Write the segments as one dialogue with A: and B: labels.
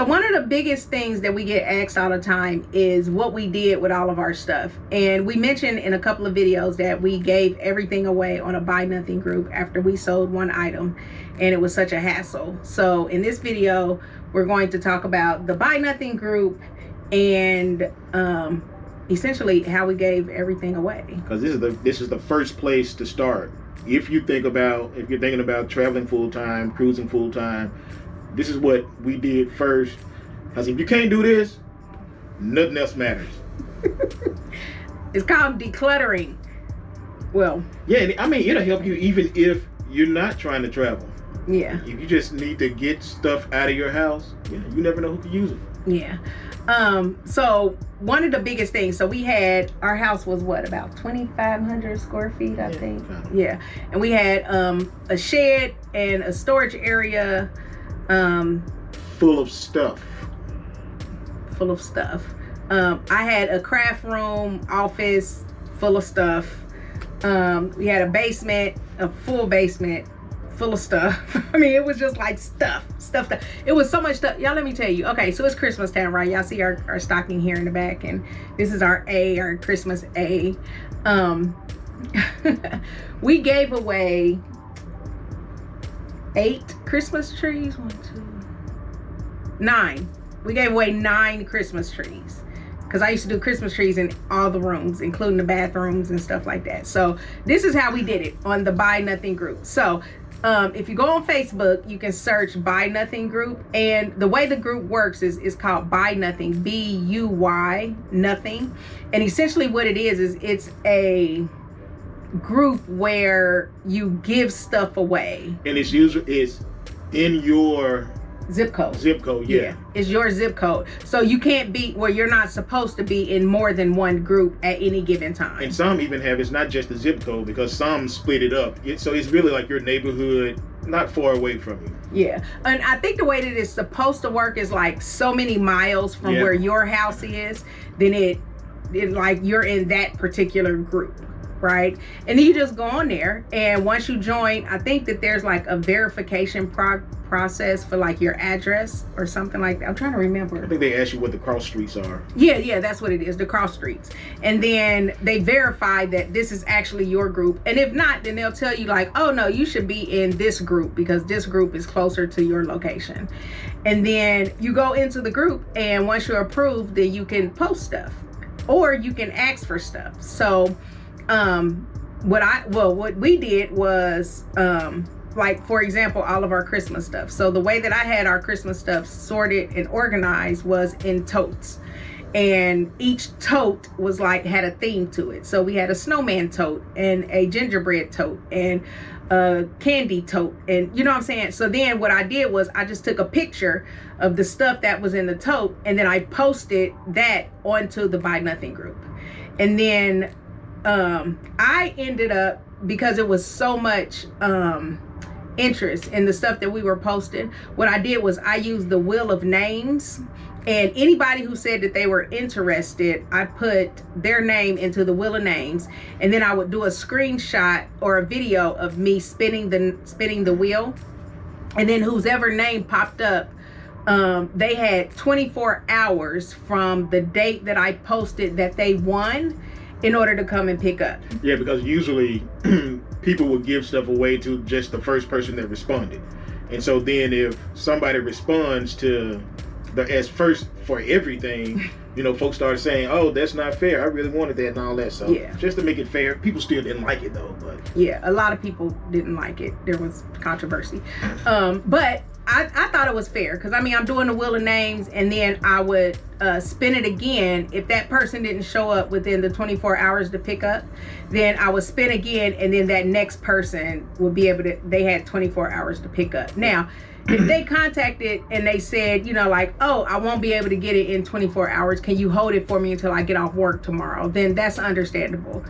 A: So one of the biggest things that we get asked all the time is what we did with all of our stuff. And we mentioned in a couple of videos that we gave everything away on a buy nothing group after we sold one item, and it was such a hassle. So in this video, we're going to talk about the buy nothing group and essentially how we gave everything away.
B: Because this is the first place to start. If you're thinking about traveling full time, cruising full time, this is what we did first. Because if you can't do this, nothing else matters.
A: It's called decluttering. Well,
B: yeah, I mean, it'll help you even if you're not trying to travel.
A: Yeah.
B: If you just need to get stuff out of your house, you never know who can use it.
A: Yeah. So one of the biggest things, so we had, our house was what, about 2,500 square feet, I think. Kind of. Yeah. And we had a shed and a storage area
B: full of stuff.
A: I had a craft room, office full of stuff. We had a basement, a full basement full of stuff. I mean, it was just like stuff. It was so much stuff. Y'all, let me tell you. Okay, so it's Christmas time, right? Y'all see our stocking here in the back, and this is our Christmas A. We gave away 8 Christmas trees. 9. We gave away 9 Christmas trees. Because I used to do Christmas trees in all the rooms, including the bathrooms and stuff like that. So this is how we did it on the Buy Nothing group. So if you go on Facebook, you can search Buy Nothing group. And the way the group works is called Buy Nothing, B-U-Y, nothing. And essentially what it is it's a group where you give stuff away.
B: And it's in your
A: zip code.
B: Yeah.
A: It's your zip code. So you can't be where you're not supposed to be in more than one group at any given time.
B: And some even have, it's not just the zip code, because some split it up. So it's really like your neighborhood, not far away from you.
A: Yeah. And I think the way that it's supposed to work is like so many miles from where your house is, then it like you're in that particular group. Right? And then you just go on there, and once you join, I think that there's like a verification process for like your address or something like that. I'm trying to remember.
B: I think they ask you what the cross streets are.
A: Yeah, that's what it is, the cross streets. And then they verify that this is actually your group. And if not, then they'll tell you like, oh no, you should be in this group because this group is closer to your location. And then you go into the group, and once you're approved, then you can post stuff or you can ask for stuff. So what we did was like, for example, all of our Christmas stuff. So the way that I had our Christmas stuff sorted and organized was in totes, and each tote was like had a theme to it. So we had a snowman tote and a gingerbread tote and a candy tote, and you know what I'm saying. So then what I did was I just took a picture of the stuff that was in the tote, and then I posted that onto the Buy Nothing group. And then I ended up, because it was so much interest in the stuff that we were posting, what I did was I used the wheel of names, and anybody who said that they were interested, I put their name into the wheel of names, and then I would do a screenshot or a video of me spinning the wheel, and then whoever name popped up, they had 24 hours from the date that I posted that they won in order to come and pick up. Yeah,
B: because usually people will give stuff away to just the first person that responded. And so then if somebody responds to as first for everything, folks started saying, oh, that's not fair. I really wanted that and all that. So just to make it fair, people still didn't like it though. But
A: yeah, a lot of people didn't like it. There was controversy. But I thought it was fair, because I mean, I'm doing the wheel of names, and then I would spin it again. If that person didn't show up within the 24 hours to pick up, then I would spin again, and then that next person would be able to, they had 24 hours to pick up. Now, if they contacted and they said, like, oh, I won't be able to get it in 24 hours, can you hold it for me until I get off work tomorrow? Then that's understandable,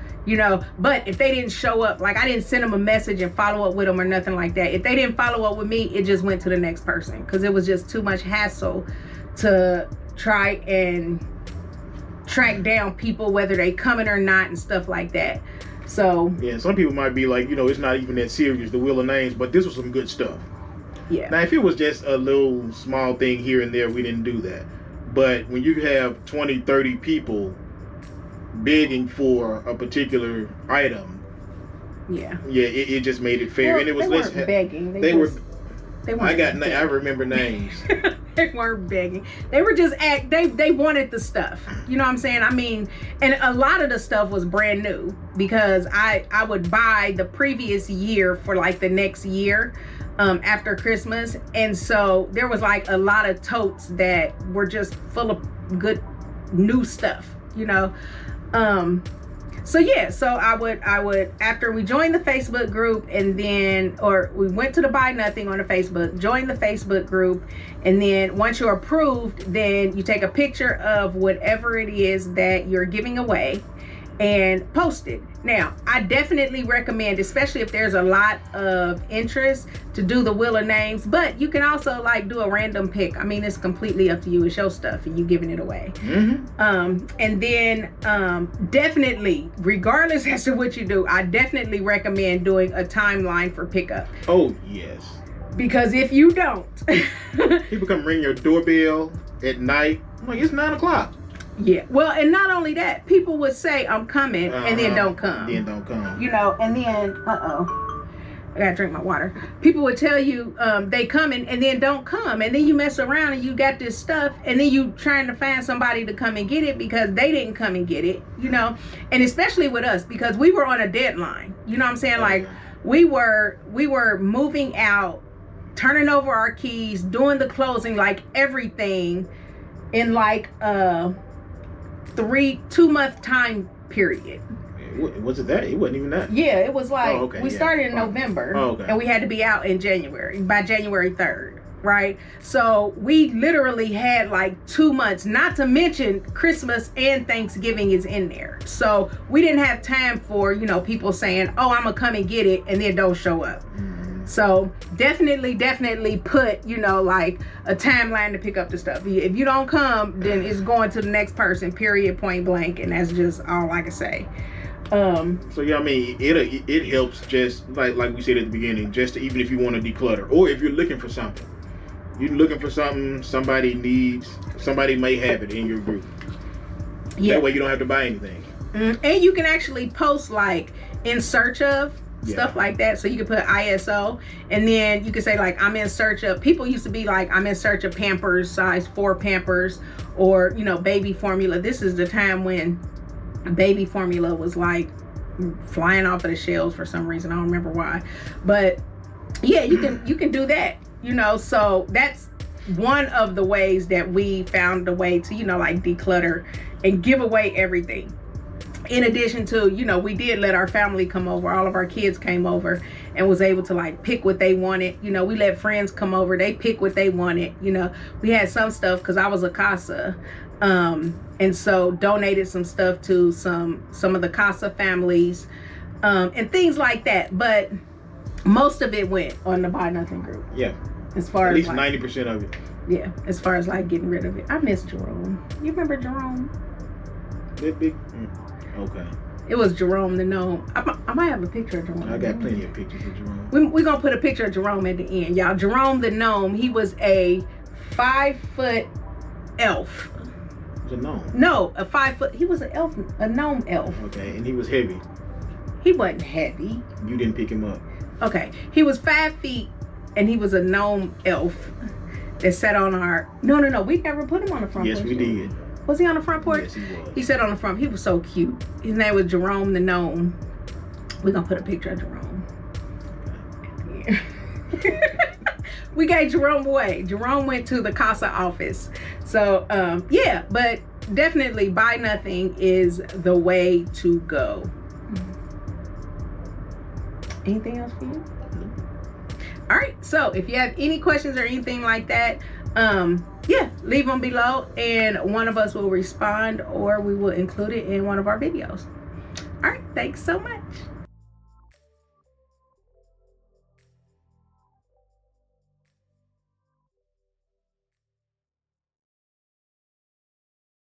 A: but if they didn't show up, like I didn't send them a message and follow up with them or nothing like that. If they didn't follow up with me, it just went to the next person, because it was just too much hassle to try and track down people, whether they coming or not and stuff like that. So
B: yeah, some people might be like, it's not even that serious, the wheel of names, but this was some good stuff.
A: Yeah.
B: Now, if it was just a little small thing here and there, we didn't do that. But when you have 20, 30 people begging for a particular item,
A: yeah,
B: it just made it fair.
A: Well,
B: and it was
A: they
B: less
A: weren't begging.
B: They were.
A: They weren't
B: I remember names.
A: They weren't begging. They were just they wanted the stuff. You know what I'm saying? I mean, and a lot of the stuff was brand new because I would buy the previous year for like the next year after Christmas. And so there was like a lot of totes that were just full of good new stuff, you know. So yeah, so I would after we joined the Facebook group and then, or we went to the Buy Nothing on the Facebook, joined the Facebook group, and then once you're approved, then you take a picture of whatever it is that you're giving away and post it. Now, I definitely recommend, especially if there's a lot of interest, to do the Wheel of Names, but you can also like do a random pick. I mean, it's completely up to you. It's your stuff and you giving it away. Mm-hmm. And then definitely, regardless as to what you do, I definitely recommend doing a timeline for pickup.
B: Oh, yes.
A: Because if you don't...
B: People come ring your doorbell at night. I'm like, it's 9 o'clock.
A: Yeah, well, and not only that, people would say I'm coming and then don't come.
B: Then don't come.
A: You know, and then I gotta drink my water. People would tell you they coming and then don't come, and then you mess around and you got this stuff, and then you trying to find somebody to come and get it because they didn't come and get it. You know, and especially with us because we were on a deadline. You know what I'm saying? Like we were moving out, turning over our keys, doing the closing, like everything in like 2 month time period.
B: Was it that? It wasn't even that.
A: Yeah, it was like we started in November and we had to be out in January, by January 3rd, right? So we literally had like 2 months, not to mention Christmas and Thanksgiving is in there. So we didn't have time for, you know, people saying, oh, I'm gonna come and get it, and then don't show up. So definitely put, you know, like a timeline to pick up the stuff. If you don't come, then it's going to the next person, period, point blank. And that's just all I can say.
B: So yeah, I mean, it helps just like we said at the beginning, just to, even if you want to declutter, or if you're looking for something, somebody may have it in your group. Yeah. That way you don't have to buy anything.
A: And you can actually post like in search of stuff like that. So you can put ISO, and then you can say like, I'm in search of, people used to be like, I'm in search of Pampers, size 4 Pampers, or, you know, baby formula. This is the time when baby formula was like flying off of the shelves for some reason. I don't remember why, but yeah, you can do that, you know. So that's one of the ways that we found a way to, you know, like declutter and give away everything. In addition to, you know, we did let our family come over. All of our kids came over and was able to like pick what they wanted. You know, we let friends come over. They pick what they wanted. You know, we had some stuff because I was a CASA. And so donated some stuff to some of the CASA families and things like that. But most of it went on the Buy Nothing group.
B: Yeah.
A: As far
B: at
A: as
B: least
A: like,
B: 90% of it.
A: Yeah. As far as like getting rid of it. I miss Jerome. You remember Jerome?
B: Big. Okay.
A: It was Jerome the gnome. I might have a picture of Jerome.
B: I got plenty of pictures of Jerome.
A: We're going to put a picture of Jerome at the end. Y'all, Jerome the gnome, he was a 5-foot elf.
B: He was a gnome?
A: No, a 5-foot. He was an elf, a gnome elf.
B: Okay, and he was heavy.
A: He wasn't heavy.
B: You didn't pick him up.
A: Okay, he was 5 feet, and he was a gnome elf that sat on our... No, we never put him on the front porch.
B: Yes, we did.
A: Was he on the front porch?
B: Yes, he was.
A: He sat on the front. He was so cute. His name was Jerome the gnome. We're going to put a picture of Jerome. Yeah. We gave Jerome away. Jerome went to the CASA office. So, yeah, but definitely Buy Nothing is the way to go. Anything else for you? All right. So if you have any questions or anything like that, yeah, leave them below and one of us will respond, or we will include it in one of our videos. All right. Thanks so much.